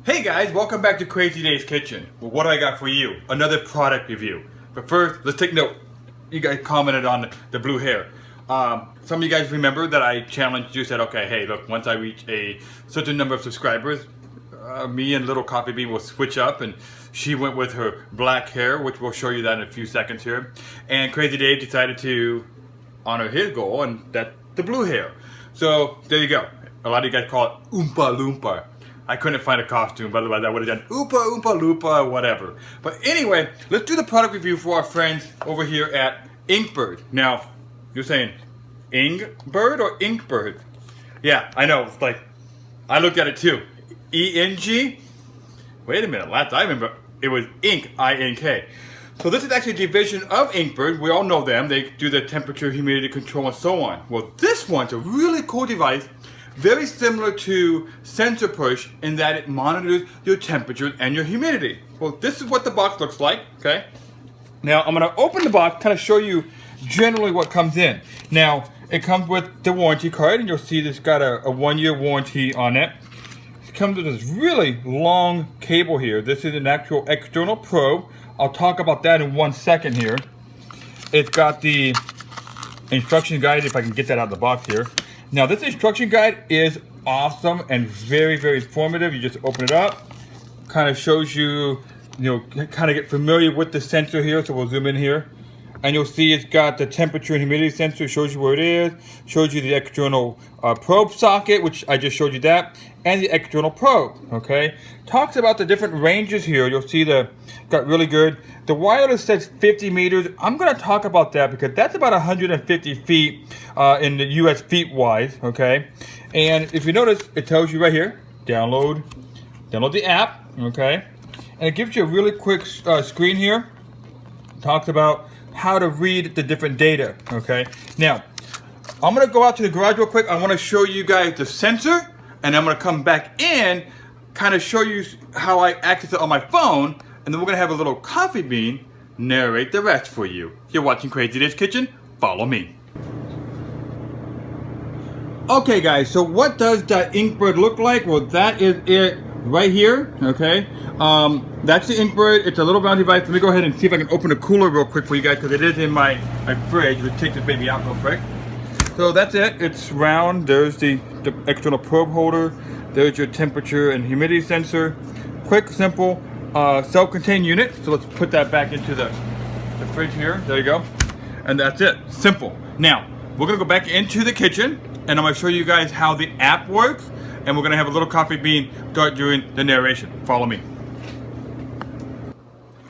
Hey guys, welcome back to Crazy Dave's Kitchen. Well, what do I got for you? Another product review. But first, let's take note. You guys commented on the blue hair. Some of you guys remember that I challenged you, said, okay, hey, look, once I reach a certain number of subscribers, me and Little Coffee Bean will switch up, and she went with her black hair, which we'll show you that in a few seconds here. And Crazy Dave decided to honor his goal, and that's the blue hair. So there you go. A lot of you guys call it Oompa Loompa. I couldn't find a costume, but otherwise I would have done Oompa Oompa Loompa or whatever. But anyway, let's do the product review for our friends over here at InkBird. Now, you're saying Engbird or InkBird? Yeah, I know. It's like, I looked at it too. E-N-G? Wait a minute, last I remember it was Ink, I-N-K. So this is actually a division of InkBird. We all know them. They do the temperature, humidity control, and so on. Well, this one's a really cool device. Very similar to Sensor Push in that it monitors your temperature and your humidity. Well, this is what the box looks like, okay? Now, I'm gonna open the box, kind of show you generally what comes in. Now, it comes with the warranty card, and you'll see it's got a 1-year warranty on it. It comes with this really long cable here. This is an actual external probe. I'll talk about that in 1 second here. It's got the instruction guide, if I can get that out of the box here. Now this instruction guide is awesome and very, very informative. You just open it up, kind of shows you, kind of get familiar with the sensor here. So we'll zoom in here, and you'll see it's got the temperature and humidity sensor. Shows you where it is. Shows you the external probe socket, which I just showed you that, and the external probe. Okay, talks about the different ranges here. You'll see got really good. The wireless says 50 meters. I'm going to talk about that because that's about 150 feet in the US feet wise, okay? And if you notice, it tells you right here, download the app, okay? And it gives you a really quick screen here. It talks about how to read the different data, okay? Now, I'm going to go out to the garage real quick. I want to show you guys the sensor, and I'm going to come back in, kind of show you how I access it on my phone, and then we're going to have a little coffee bean narrate the rest for you. You're watching Crazy Dave's Kitchen. Follow me. Okay guys, so what does that InkBird look like? Well, that is it right here, okay? That's the InkBird. It's a little round device. Let me go ahead and see if I can open the cooler real quick for you guys, because it is in my fridge. Let's take this baby out real quick. So that's it. It's round. There's the external probe holder. There's your temperature and humidity sensor. Quick, simple. Self-contained unit, so let's put that back into the fridge here. There you go. And that's it. Simple. Now, we're going to go back into the kitchen, and I'm going to show you guys how the app works, and we're going to have a little coffee bean start doing the narration. Follow me.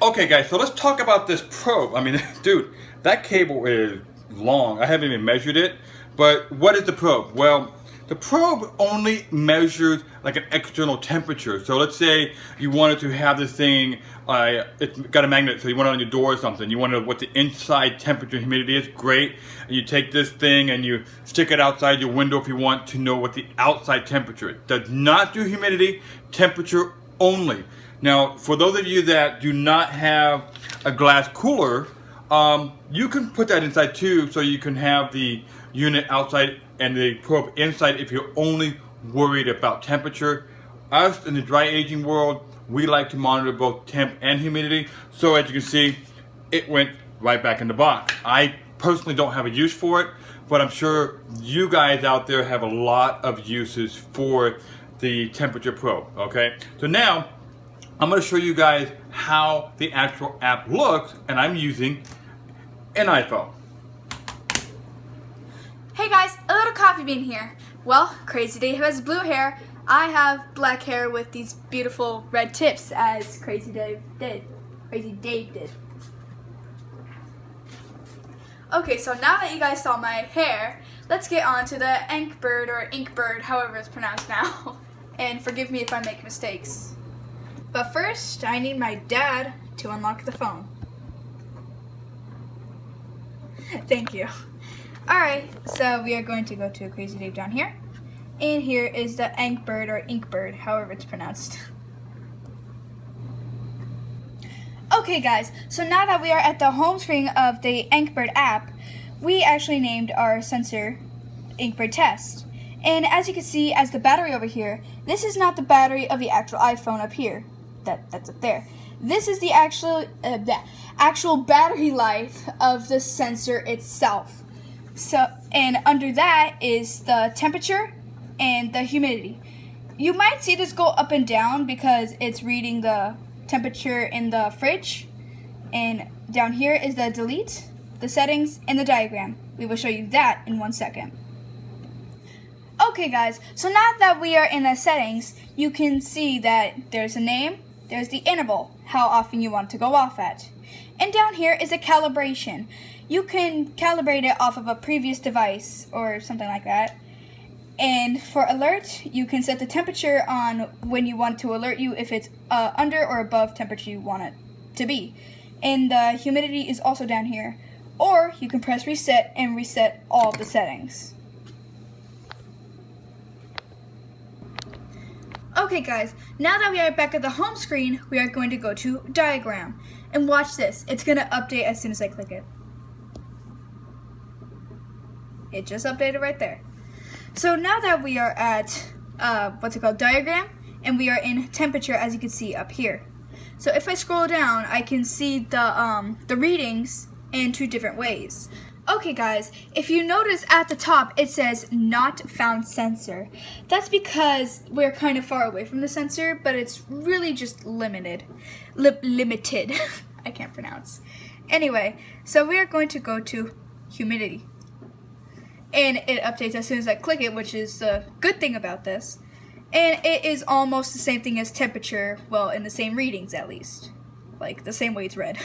Okay, guys, so let's talk about this probe. I mean, dude, that cable is long. I haven't even measured it, but what is the probe? Well, the probe only measures like an external temperature. So let's say you wanted to have this thing, it's got a magnet, so you want it on your door or something. You want to know what the inside temperature and humidity is. Great. And you take this thing and you stick it outside your window if you want to know what the outside temperature is. It does not do humidity, temperature only. Now, for those of you that do not have a glass cooler, you can put that inside too, so you can have the unit outside and the probe inside if you're only worried about temperature. Us in the dry aging world, we like to monitor both temp and humidity. So as you can see, it went right back in the box. I personally don't have a use for it, but I'm sure you guys out there have a lot of uses for the temperature probe, okay? So now, I'm gonna show you guys how the actual app looks, and I'm using an iPhone. Hey guys, a little coffee bean here. Well, Crazy Dave has blue hair. I have black hair with these beautiful red tips, as Crazy Dave did. Okay, so now that you guys saw my hair, let's get on to the Engbird or InkBird, however it's pronounced now. And forgive me if I make mistakes. But first, I need my dad to unlock the phone. Thank you. Alright, so we are going to go to Crazy Dave down here. And here is the Engbird or InkBird, however it's pronounced. Okay guys, so now that we are at the home screen of the InkBird app, we actually named our sensor InkBird Test. And as you can see, as the battery over here, this is not the battery of the actual iPhone up here. That's up there. This is the actual battery life of the sensor itself. So, and under that is the temperature and the humidity. You might see this go up and down because it's reading the temperature in the fridge. And down here is the delete, the settings, and the diagram. We will show you that in 1 second. Okay guys, so now that we are in the settings, you can see that there's a name, there's the interval, how often you want to go off at. And down here is a calibration. You can calibrate it off of a previous device or something like that. And for alert, you can set the temperature on when you want to alert you if it's under or above temperature you want it to be. And the humidity is also down here. Or you can press reset and reset all the settings. Okay guys, now that we are back at the home screen, we are going to go to diagram. And watch this, it's going to update as soon as I click it. It just updated right there. So now that we are at, diagram, and we are in temperature, as you can see up here. So if I scroll down, I can see the readings in 2 different ways. Okay guys, if you notice at the top it says not found sensor. That's because we're kind of far away from the sensor, but it's really just limited. Limited. I can't pronounce. Anyway, so we are going to go to humidity. And it updates as soon as I click it, which is the good thing about this. And it is almost the same thing as temperature, well, in the same readings at least. Like the same way it's read.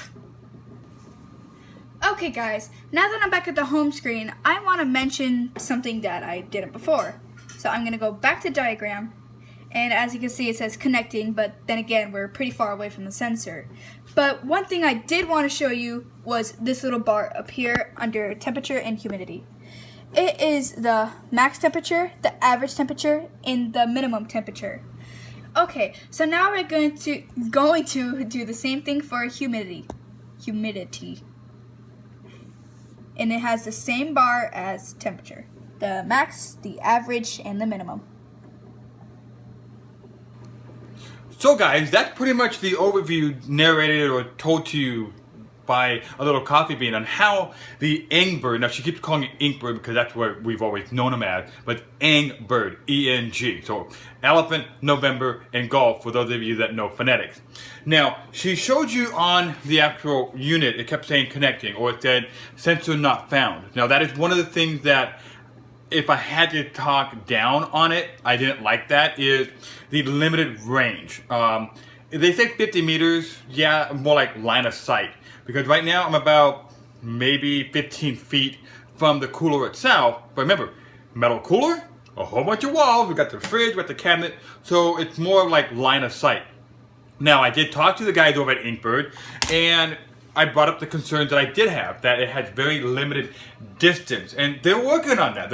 Okay guys, now that I'm back at the home screen, I want to mention something that I didn't before. So I'm going to go back to diagram, and as you can see it says connecting, but then again we're pretty far away from the sensor. But one thing I did want to show you was this little bar up here under temperature and humidity. It is the max temperature, the average temperature, and the minimum temperature. Okay, so now we're going to do the same thing for humidity. And it has the same bar as temperature. The max, the average, and the minimum. So guys, that's pretty much the overview narrated or told to you by a little coffee bean on how the Engbird, now she keeps calling it InkBird because that's what we've always known him as, but Engbird, E-N-G. So elephant, November, and golf for those of you that know phonetics. Now, she showed you on the actual unit, it kept saying connecting, or it said sensor not found. Now that is one of the things that if I had to talk down on it, I didn't like that, is the limited range. They say 50 meters, yeah, more like line of sight. Because right now I'm about maybe 15 feet from the cooler itself. But remember, metal cooler, a whole bunch of walls, we got the fridge, we got the cabinet, so it's more like line of sight. Now I did talk to the guys over at InkBird, and I brought up the concerns that I did have, that it has very limited distance. And they're working on that.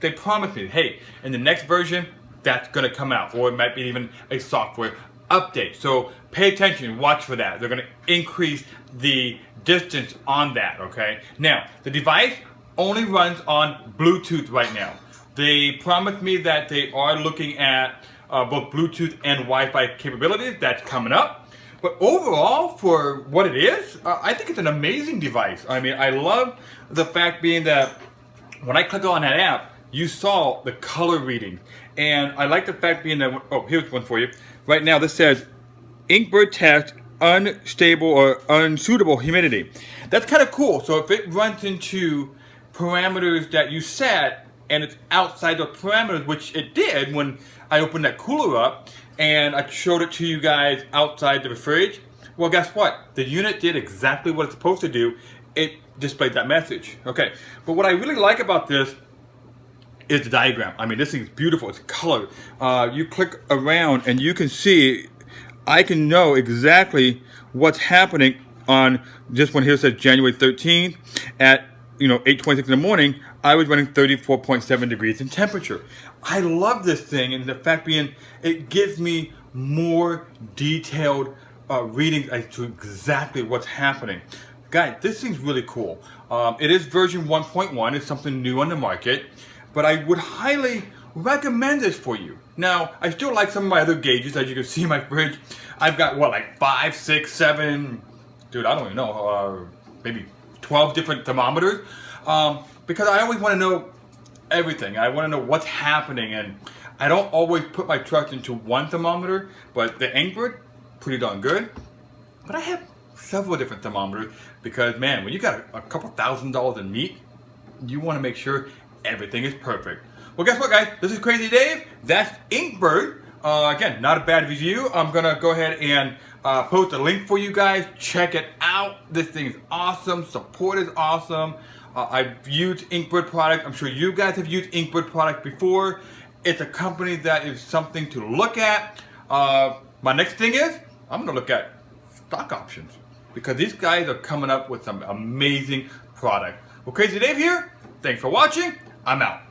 They promised me, hey, in the next version, that's gonna come out, or it might be even a software update. So pay attention, watch for that. They're going to increase the distance on that, okay? Now, the device only runs on Bluetooth right now. They promised me that they are looking at both Bluetooth and Wi-Fi capabilities. That's coming up. But overall, for what it is, I think it's an amazing device. I mean, I love the fact being that when I click on that app, you saw the color reading. And I like the fact being that, oh, here's one for you. Right now, this says, InkBird test unstable or unsuitable humidity. That's kind of cool. So if it runs into parameters that you set, and it's outside the parameters, which it did when I opened that cooler up, and I showed it to you guys outside the fridge, well, guess what? The unit did exactly what it's supposed to do. It displayed that message. Okay, but what I really like about this is the diagram. I mean, this thing's beautiful. It's colored. You click around and you can see, I can know exactly what's happening on this one here. Says January 13th at 8:26 in the morning. I was running 34.7 degrees in temperature. I love this thing, and the fact being, it gives me more detailed readings as to exactly what's happening. Guys, this thing's really cool. It is version 1.1. It's something new on the market. But I would highly recommend this for you. Now, I still like some of my other gauges. As you can see in my fridge, I've got what, like 5, 6, 7, dude, I don't even know, maybe 12 different thermometers, because I always want to know everything. I want to know what's happening, and I don't always put my trust into one thermometer, but the Engbird, pretty darn good. But I have several different thermometers because, man, when you got a couple $1,000s in meat, you want to make sure everything is perfect. Well, guess what, guys? This is Crazy Dave. That's InkBird. Again, not a bad review. I'm going to go ahead and post a link for you guys. Check it out. This thing is awesome. Support is awesome. I've used InkBird product. I'm sure you guys have used InkBird product before. It's a company that is something to look at. My next thing is, I'm going to look at stock options because these guys are coming up with some amazing product. Well, Crazy Dave here. Thanks for watching. I'm out.